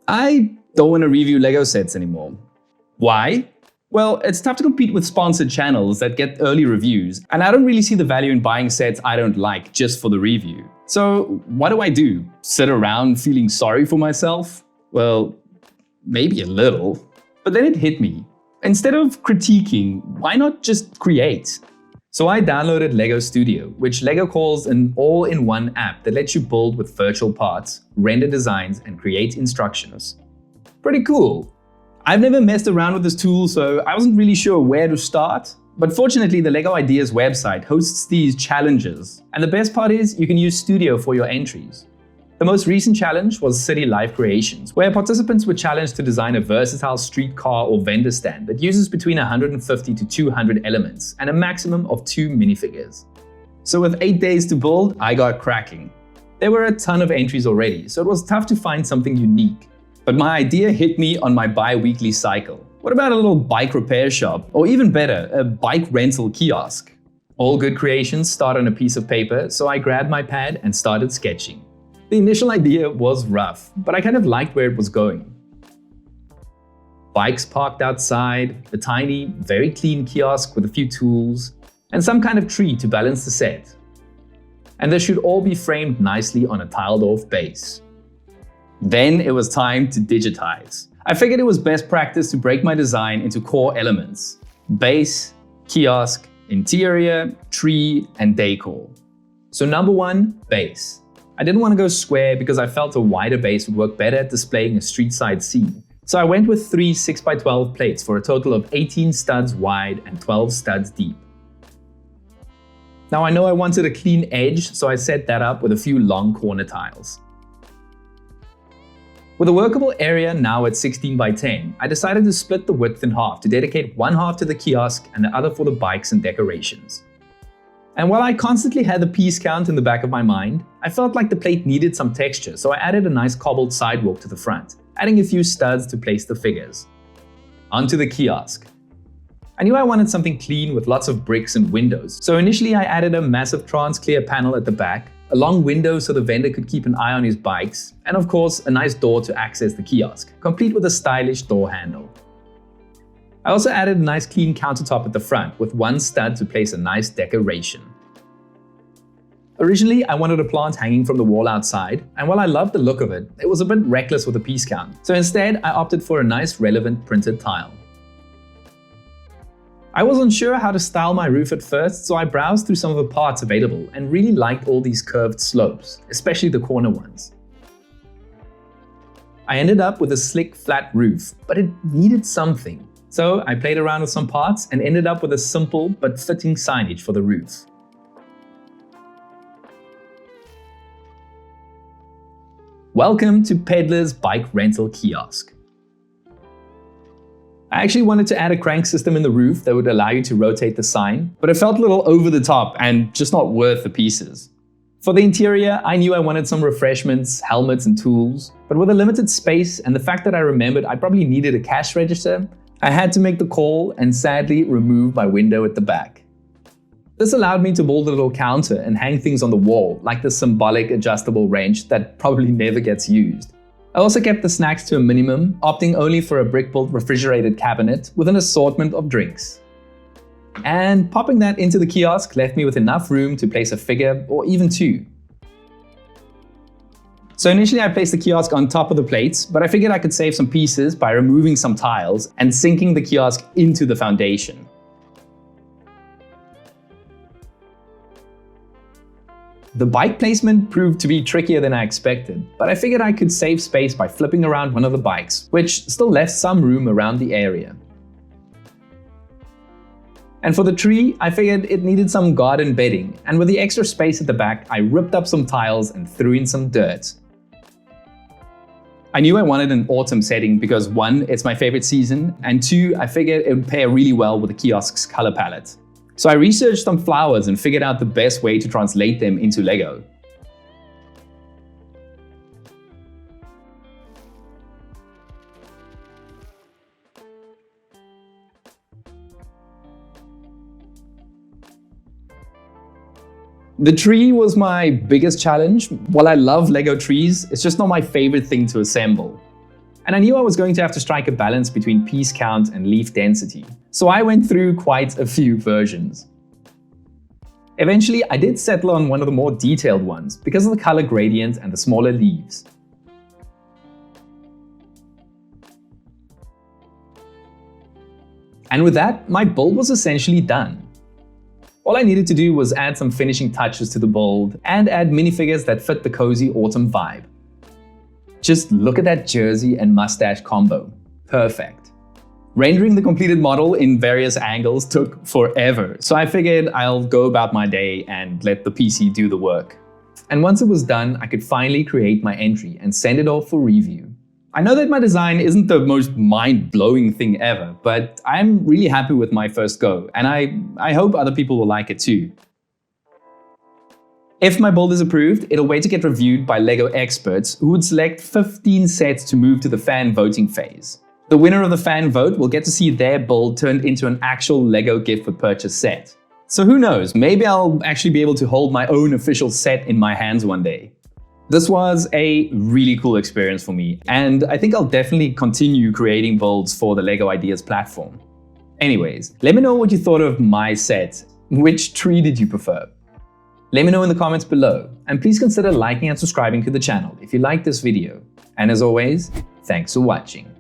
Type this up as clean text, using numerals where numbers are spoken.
I don't want to review Lego sets anymore. Why? Well, it's tough to compete with sponsored channels that get early reviews, and I don't really see the value in buying sets I don't like just for the review. So what do? Sit around feeling sorry for myself? Well, maybe a little. But then it hit me. Instead of critiquing, why not just create? So I downloaded Lego Studio, which Lego calls an all-in-one app that lets you build with virtual parts, render designs, and create instructions. Pretty cool. I've never messed around with this tool, so I wasn't really sure where to start. But fortunately, the LEGO Ideas website hosts these challenges. And the best part is you can use Studio for your entries. The most recent challenge was City Life Creations, where participants were challenged to design a versatile streetcar or vendor stand that uses between 150 to 200 elements and a maximum of 2 minifigures. So with 8 days to build, I got cracking. There were a ton of entries already, so it was tough to find something unique. But my idea hit me on my bi-weekly cycle. What about a little bike repair shop? Or even better, a bike rental kiosk? All good creations start on a piece of paper, so I grabbed my pad and started sketching. The initial idea was rough, but I kind of liked where it was going. Bikes parked outside, a tiny, very clean kiosk with a few tools, and some kind of tree to balance the set. And this should all be framed nicely on a tiled-off base. Then it was time to digitize. I figured it was best practice to break my design into core elements: base, kiosk, interior, tree, and decor. So number 1, base. I didn't want to go square because I felt a wider base would work better at displaying a street side scene. So I went with 3 6x12 plates for a total of 18 studs wide and 12 studs deep. Now I know I wanted a clean edge, so I set that up with a few long corner tiles. With a workable area now at 16x10, I decided to split the width in half to dedicate one half to the kiosk and the other for the bikes and decorations. And while I constantly had the piece count in the back of my mind, I felt like the plate needed some texture, so I added a nice cobbled sidewalk to the front, adding a few studs to place the figures. Onto the kiosk. I knew I wanted something clean with lots of bricks and windows, so initially I added a massive trans-clear panel at the back, a long window so the vendor could keep an eye on his bikes, and of course a nice door to access the kiosk, complete with a stylish door handle. I also added a nice clean countertop at the front with one stud to place a nice decoration. Originally, I wanted a plant hanging from the wall outside, and while I loved the look of it, it was a bit reckless with the piece count, so instead I opted for a nice relevant printed tile. I wasn't sure how to style my roof at first, so I browsed through some of the parts available and really liked all these curved slopes, especially the corner ones. I ended up with a slick flat roof, but it needed something. So I played around with some parts and ended up with a simple but fitting signage for the roof. Welcome to Peddler's Bike Rental Kiosk. I actually wanted to add a crank system in the roof that would allow you to rotate the sign, but it felt a little over the top and just not worth the pieces. For the interior, I knew I wanted some refreshments, helmets and tools, but with a limited space and the fact that I remembered I probably needed a cash register, I had to make the call and sadly remove my window at the back. This allowed me to build a little counter and hang things on the wall, like the symbolic adjustable wrench that probably never gets used. I also kept the snacks to a minimum, opting only for a brick-built refrigerated cabinet with an assortment of drinks. And popping that into the kiosk left me with enough room to place a figure or even 2. So initially I placed the kiosk on top of the plates, but I figured I could save some pieces by removing some tiles and sinking the kiosk into the foundation. The bike placement proved to be trickier than I expected, but I figured I could save space by flipping around one of the bikes, which still left some room around the area. And for the tree, I figured it needed some garden bedding, and with the extra space at the back, I ripped up some tiles and threw in some dirt. I knew I wanted an autumn setting because 1, it's my favorite season, and 2, I figured it would pair really well with the kiosk's color palette. So I researched some flowers and figured out the best way to translate them into Lego. The tree was my biggest challenge. While I love Lego trees, it's just not my favorite thing to assemble. And I knew I was going to have to strike a balance between piece count and leaf density, so I went through quite a few versions. Eventually, I did settle on one of the more detailed ones because of the color gradient and the smaller leaves. And with that, my build was essentially done. All I needed to do was add some finishing touches to the build and add minifigures that fit the cozy autumn vibe. Just look at that jersey and mustache combo. Perfect. Rendering the completed model in various angles took forever, so I figured I'll go about my day and let the PC do the work. And once it was done, I could finally create my entry and send it off for review. I know that my design isn't the most mind-blowing thing ever, but I'm really happy with my first go, and I hope other people will like it too. If my build is approved, it'll wait to get reviewed by LEGO experts who would select 15 sets to move to the fan voting phase. The winner of the fan vote will get to see their build turned into an actual LEGO gift with purchase set. So who knows, maybe I'll actually be able to hold my own official set in my hands one day. This was a really cool experience for me, and I think I'll definitely continue creating builds for the LEGO Ideas platform. Anyways, let me know what you thought of my set. Which tree did you prefer? Let me know in the comments below, and please consider liking and subscribing to the channel if you liked this video. And as always, thanks for watching.